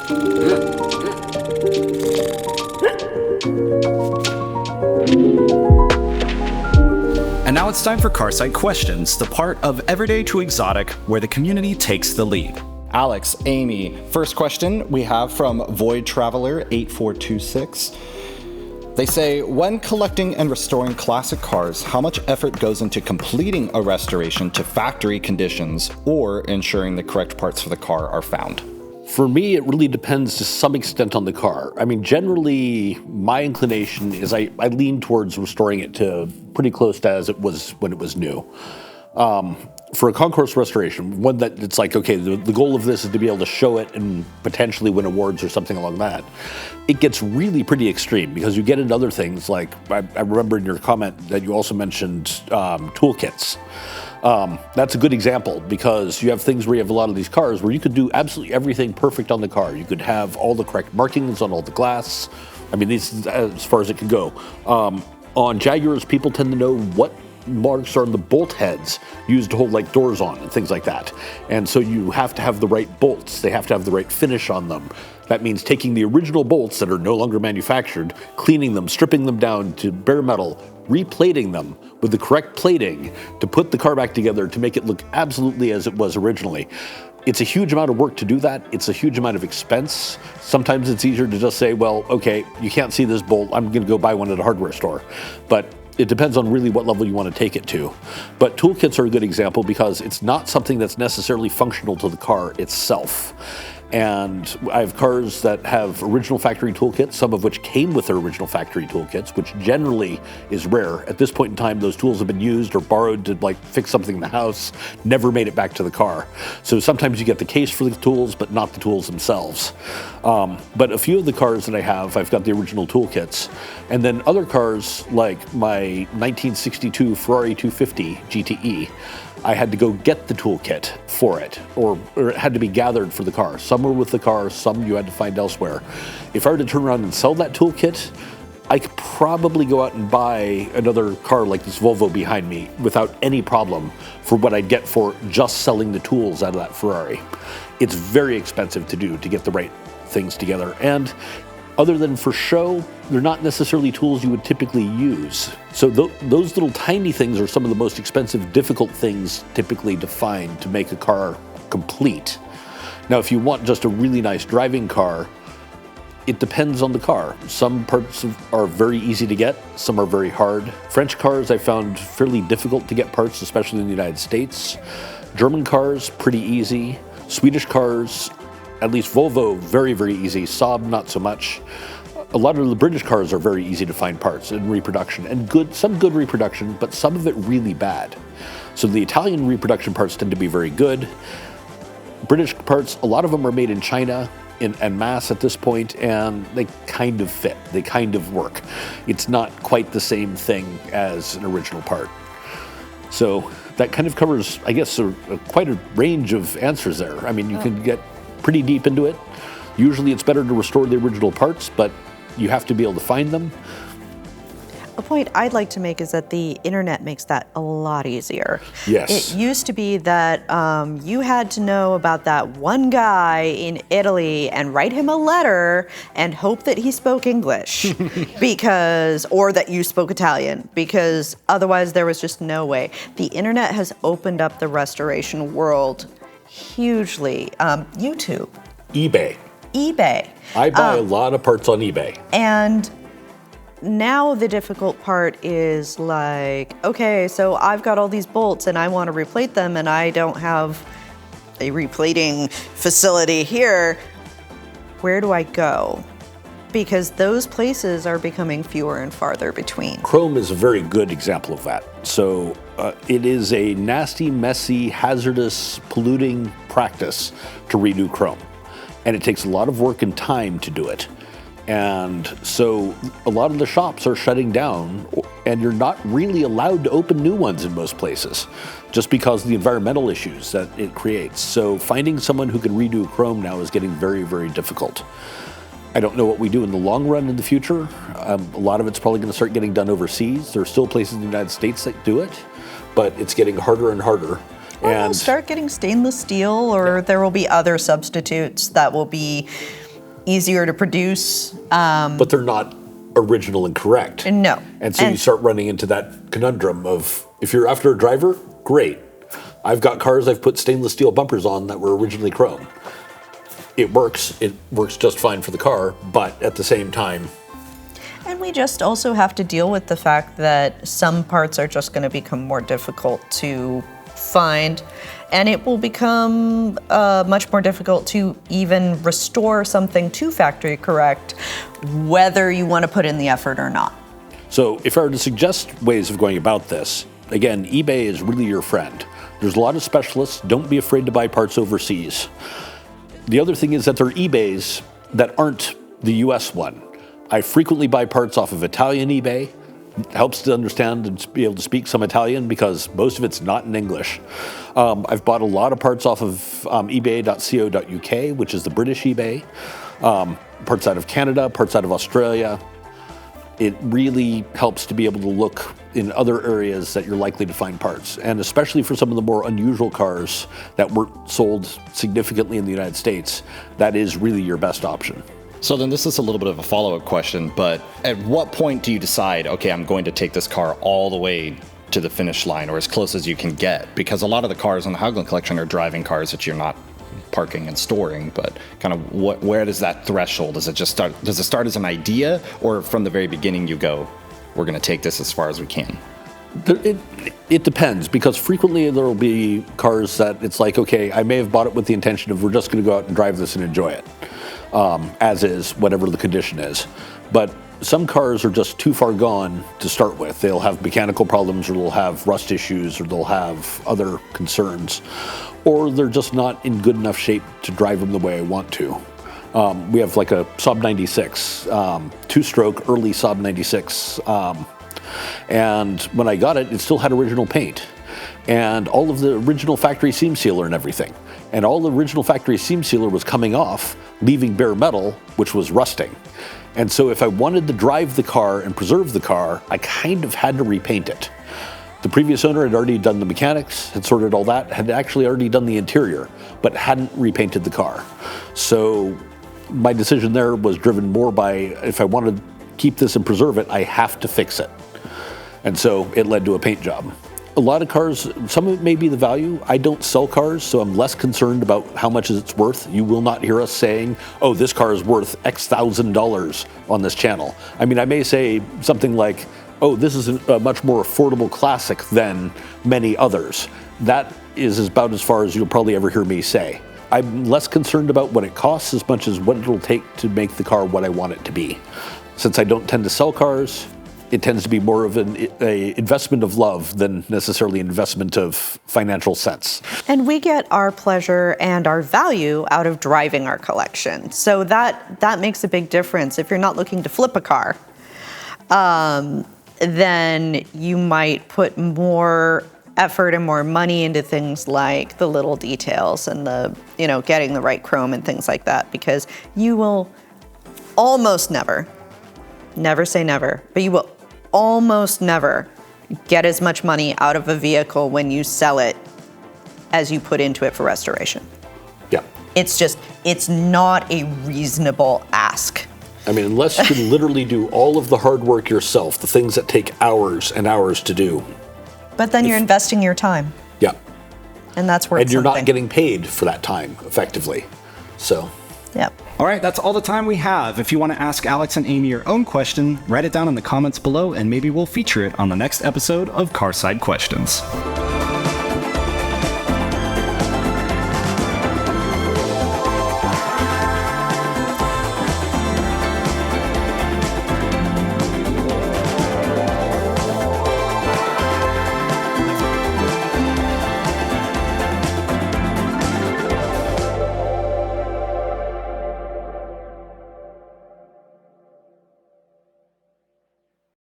And now it's time for Carside Questions, the part of Everyday to Exotic where the community takes the lead. Alex, Amy, first question we have from Void Traveler 8426. They say, when collecting and restoring classic cars, how much effort goes into completing a restoration to factory conditions or ensuring the correct parts for the car are found? For me, it really depends to some extent on the car. I mean, generally, my inclination is I lean towards restoring it to pretty close to as it was when it was new. For a concourse restoration, one that it's like, okay, the goal of this is to be able to show it and potentially win awards or something along that. It gets really pretty extreme because you get into other things like, I remember in your comment that you also mentioned toolkits. That's a good example because you have things where you have a lot of these cars where you could do absolutely everything perfect on the car. You could have all the correct markings on all the glass. I mean, this is as far as it can go. On Jaguars, people tend to know what marks are on the bolt heads used to hold like doors on and things like that. And so you have to have the right bolts. They have to have the right finish on them. That means taking the original bolts that are no longer manufactured, cleaning them, stripping them down to bare metal, replating them with the correct plating to put the car back together to make it look absolutely as it was originally. It's a huge amount of work to do that. It's a huge amount of expense. Sometimes it's easier to just say, well, okay, you can't see this bolt. I'm going to go buy one at a hardware store. But it depends on really what level you want to take it to. But toolkits are a good example because it's not something that's necessarily functional to the car itself. And I have cars that have original factory toolkits, some of which came with their original factory toolkits, which generally is rare. At this point in time, those tools have been used or borrowed to like fix something in the house, never made it back to the car. So sometimes you get the case for the tools, but not the tools themselves. But a few of the cars that I have, I've got the original toolkits. And then other cars like my 1962 Ferrari 250 GTE, I had to go get the toolkit for it, or it had to be gathered for the car. Some were with the car, some you had to find elsewhere. If I were to turn around and sell that toolkit, I could probably go out and buy another car like this Volvo behind me without any problem for what I'd get for just selling the tools out of that Ferrari. It's very expensive to do to get the right things together. And other than for show, they're not necessarily tools you would typically use. So those little tiny things are some of the most expensive, difficult things typically to find to make a car complete. Now, if you want just a really nice driving car, it depends on the car. Some parts are very easy to get, some are very hard. French cars I found fairly difficult to get parts, especially in the United States. German cars, pretty easy. Swedish cars, at least Volvo, very, very easy. Saab, not so much. A lot of the British cars are very easy to find parts in reproduction, and some good reproduction, but some of it really bad. So the Italian reproduction parts tend to be very good. British parts, a lot of them are made in China en masse at this point, and they kind of fit. They kind of work. It's not quite the same thing as an original part. So that kind of covers, I guess, quite a range of answers there. I mean, you can get pretty deep into it. Usually it's better to restore the original parts, but you have to be able to find them. A point I'd like to make is that the internet makes that a lot easier. Yes. It used to be that you had to know about that one guy in Italy and write him a letter and hope that he spoke English or that you spoke Italian, because otherwise there was just no way. The internet has opened up the restoration world hugely. YouTube. eBay. I buy a lot of parts on eBay. And now the difficult part is like, okay, so I've got all these bolts and I want to replate them and I don't have a replating facility here. Where do I go? Because those places are becoming fewer and farther between. Chrome is a very good example of that. So it is a nasty, messy, hazardous, polluting practice to redo chrome. And it takes a lot of work and time to do it. And so a lot of the shops are shutting down, and you're not really allowed to open new ones in most places, just because of the environmental issues that it creates. So finding someone who can redo chrome now is getting very, very difficult. I don't know what we do in the long run in the future. A lot of it's probably going to start getting done overseas. There are still places in the United States that do it, but it's getting harder and harder. Or we'll start getting stainless steel, or there will be other substitutes that will be easier to produce. But they're not original and correct. No. And so you start running into that conundrum of, if you're after a driver, great. I've got cars I've put stainless steel bumpers on that were originally chrome. It works just fine for the car, but at the same time. And we just also have to deal with the fact that some parts are just going to become more difficult to find, and it will become much more difficult to even restore something to factory correct, whether you want to put in the effort or not. So if I were to suggest ways of going about this, again, eBay is really your friend. There's a lot of specialists. Don't be afraid to buy parts overseas. The other thing is that there are eBays that aren't the US one. I frequently buy parts off of Italian eBay. It helps to understand and be able to speak some Italian because most of it's not in English. I've bought a lot of parts off of ebay.co.uk, which is the British eBay. Parts out of Canada, parts out of Australia. It really helps to be able to look in other areas that you're likely to find parts. And especially for some of the more unusual cars that weren't sold significantly in the United States, that is really your best option. So then this is a little bit of a follow-up question, but at what point do you decide, okay, I'm going to take this car all the way to the finish line or as close as you can get? Because a lot of the cars in the Haugland collection are driving cars that you're not parking and storing, but kind of where does that threshold? Does it start as an idea, or from the very beginning you go, we're going to take this as far as we can? It depends, because frequently there will be cars that it's like, okay, I may have bought it with the intention of we're just going to go out and drive this and enjoy it, as is, whatever the condition is. But some cars are just too far gone to start with. They'll have mechanical problems, or they'll have rust issues, or they'll have other concerns, or they're just not in good enough shape to drive them the way I want to. We have like a Saab 96, two-stroke early Saab 96, and when I got it, it still had original paint and all of the original factory seam sealer and everything. And all the original factory seam sealer was coming off, leaving bare metal, which was rusting. And so if I wanted to drive the car and preserve the car, I kind of had to repaint it. The previous owner had already done the mechanics, had sorted all that, had actually already done the interior, but hadn't repainted the car. So my decision there was driven more by, if I want to keep this and preserve it, I have to fix it. And so it led to a paint job. A lot of cars, some of it may be the value. I don't sell cars, so I'm less concerned about how much it's worth. You will not hear us saying, oh, this car is worth X $1,000 on this channel. I mean, I may say something like, oh, this is a much more affordable classic than many others. That is about as far as you'll probably ever hear me say. I'm less concerned about what it costs as much as what it'll take to make the car what I want it to be. Since I don't tend to sell cars, it tends to be more of an investment of love than necessarily an investment of financial sense. And we get our pleasure and our value out of driving our collection. So that makes a big difference. If you're not looking to flip a car, then you might put more effort and more money into things like the little details and the, getting the right chrome and things like that, because you will almost never say never, but you will almost never get as much money out of a vehicle when you sell it as you put into it for restoration. Yeah. It's not a reasonable ask. I mean, unless you can literally do all of the hard work yourself, the things that take hours and hours to do. But then you're investing your time. Yeah. And that's worth And you're something. not getting paid for that time, effectively. So. Yep. All right, that's all the time we have. If you want to ask Alex and Amy your own question, write it down in the comments below and maybe we'll feature it on the next episode of Carside Questions.